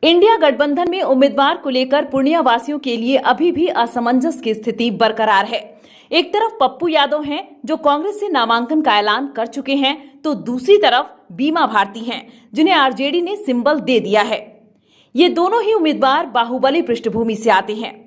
India गठबंधन में उम्मीदवार को लेकर पूर्णिया वासियों के लिए अभी भी असमंजस की स्थिति बरकरार है। एक तरफ पप्पू यादव हैं जो कांग्रेस से नामांकन का ऐलान कर चुके हैं, तो दूसरी तरफ बीमा भारती हैं जिन्हें आरजेडी ने सिंबल दे दिया है। ये दोनों ही उम्मीदवार बाहुबली पृष्ठभूमि से आते हैं।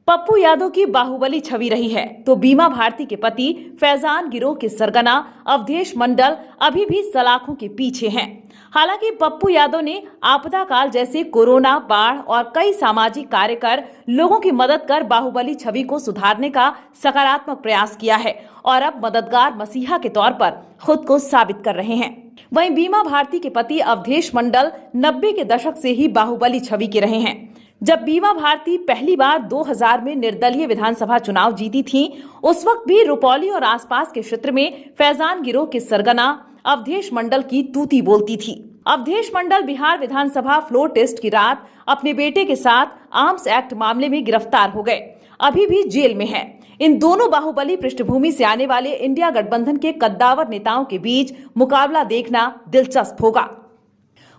पप्पू यादव की बाहुबली छवि रही है, तो बीमा भारती के पति फैजान गिरोह के सरगना अवधेश मंडल अभी भी सलाखों के पीछे हैं। हालांकि पप्पू यादव ने आपदा काल जैसे कोरोना, बाढ़ और कई सामाजिक कार्य कर लोगों की मदद कर बाहुबली छवि को सुधारने का सकारात्मक प्रयास किया है और अब मददगार मसीहा के तौर पर खुद को साबित कर रहे हैं। वहीं बीमा भारती के पति अवधेश मंडल 90 के दशक से ही बाहुबली छवि के रहे हैं। जब बीमा भारती पहली बार 2000 में निर्दलीय विधानसभा चुनाव जीती थी, उस वक्त भी रुपौली और आसपास के क्षेत्र में फैजान गिरोह के सरगना अवधेश मंडल की तूती बोलती थी। अवधेश मंडल बिहार विधानसभा फ्लोर टेस्ट की रात अपने बेटे के साथ आर्म्स एक्ट मामले में गिरफ्तार हो गए, अभी भी जेल में हैं। इन दोनों बाहुबली पृष्ठभूमि से आने वाले इंडिया गठबंधन के कद्दावर नेताओं के बीच मुकाबला देखना दिलचस्प होगा।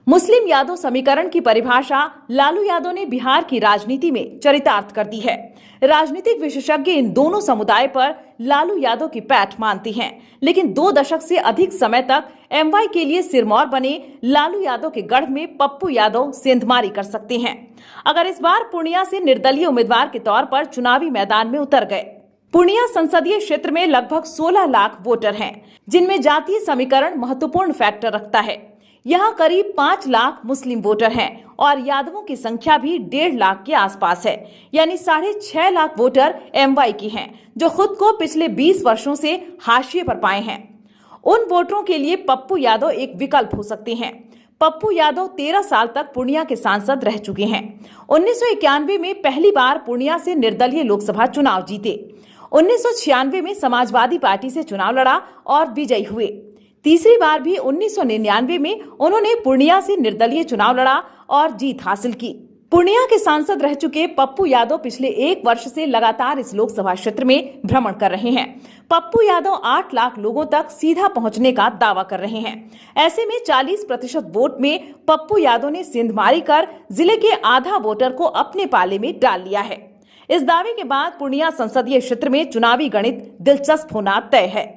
मुस्लिम यादव समीकरण की परिभाषा लालू यादव ने बिहार की राजनीति में चरितार्थ कर दी है। राजनीतिक विशेषज्ञ इन दोनों समुदाय पर लालू यादव की पैठ मानते हैं, लेकिन 2 दशक से अधिक समय तक एमवाई के लिए सिरमौर बने लालू यादव के गढ़ में पप्पू यादव सेंधमारी कर सकते हैं अगर इस बार पूर्णिया से निर्दलीय उम्मीदवार के तौर पर चुनावी मैदान में उतर गए। पूर्णिया संसदीय क्षेत्र में लगभग 16 लाख वोटर हैं, जिनमें जातीय समीकरण महत्वपूर्ण फैक्टर रखता है। यहाँ करीब 5 लाख मुस्लिम वोटर हैं और यादवों की संख्या भी 1.5 लाख के आसपास है, यानी 6.5 लाख वोटर एमवाई की हैं, जो खुद को पिछले 20 वर्षों से हाशिए पर पाए हैं। उन वोटरों के लिए पप्पू यादव एक विकल्प हो सकते हैं। पप्पू यादव 13 साल तक पूर्णिया के सांसद रह चुके हैं। 1991 में पहली बार पूर्णिया से निर्दलीय लोकसभा चुनाव जीते। 1996 में समाजवादी पार्टी से चुनाव लड़ा और विजयी हुए। तीसरी बार भी 1999 में उन्होंने पूर्णिया से निर्दलीय चुनाव लड़ा और जीत हासिल की। पूर्णिया के सांसद रह चुके पप्पू यादव पिछले 1 वर्ष से लगातार इस लोकसभा क्षेत्र में भ्रमण कर रहे हैं। पप्पू यादव 8 लाख लोगों तक सीधा पहुंचने का दावा कर रहे हैं। ऐसे में 40% वोट में पप्पू यादव ने सेंधमारी कर जिले के आधा वोटर को अपने पाले में डाल लिया है। इस दावे के बाद पूर्णिया संसदीय क्षेत्र में चुनावी गणित दिलचस्प होना तय है।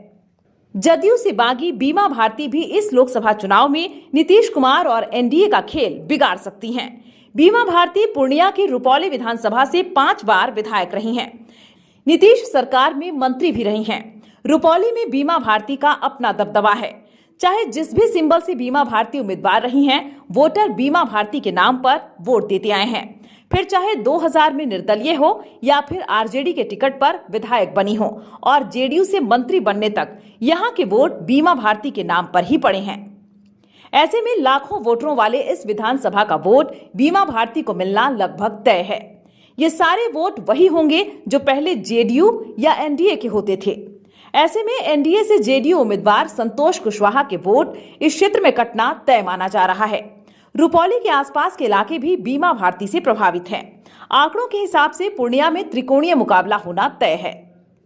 जदयू से बागी बीमा भारती भी इस लोकसभा चुनाव में नीतीश कुमार और एनडीए का खेल बिगाड़ सकती हैं। बीमा भारती पूर्णिया की रुपौली विधानसभा से 5 बार विधायक रही हैं। नीतीश सरकार में मंत्री भी रही हैं। रुपौली में बीमा भारती का अपना दबदबा है। चाहे जिस भी सिंबल से बीमा भारती उम्मीदवार रही हैं, वोटर बीमा भारती के नाम पर वोट देते आए हैं। फिर चाहे 2000 में निर्दलीय हो या फिर आरजेडी के टिकट पर विधायक बनी हो और जेडीयू से मंत्री बनने तक यहाँ के वोट बीमा भारती के नाम पर ही पड़े हैं। ऐसे में लाखों वोटरों वाले इस विधानसभा का वोट बीमा भारती को मिलना लगभग तय है। ये सारे वोट वही होंगे जो पहले जेडीयू या एनडीए के होते थे। ऐसे में एनडीए से जेडीयू उम्मीदवार संतोष कुशवाहा के वोट इस क्षेत्र में कटना तय माना जा रहा है। रुपौली के आसपास के इलाके भी बीमा भारती से प्रभावित हैं। आंकड़ों के हिसाब से पूर्णिया में त्रिकोणीय मुकाबला होना तय है।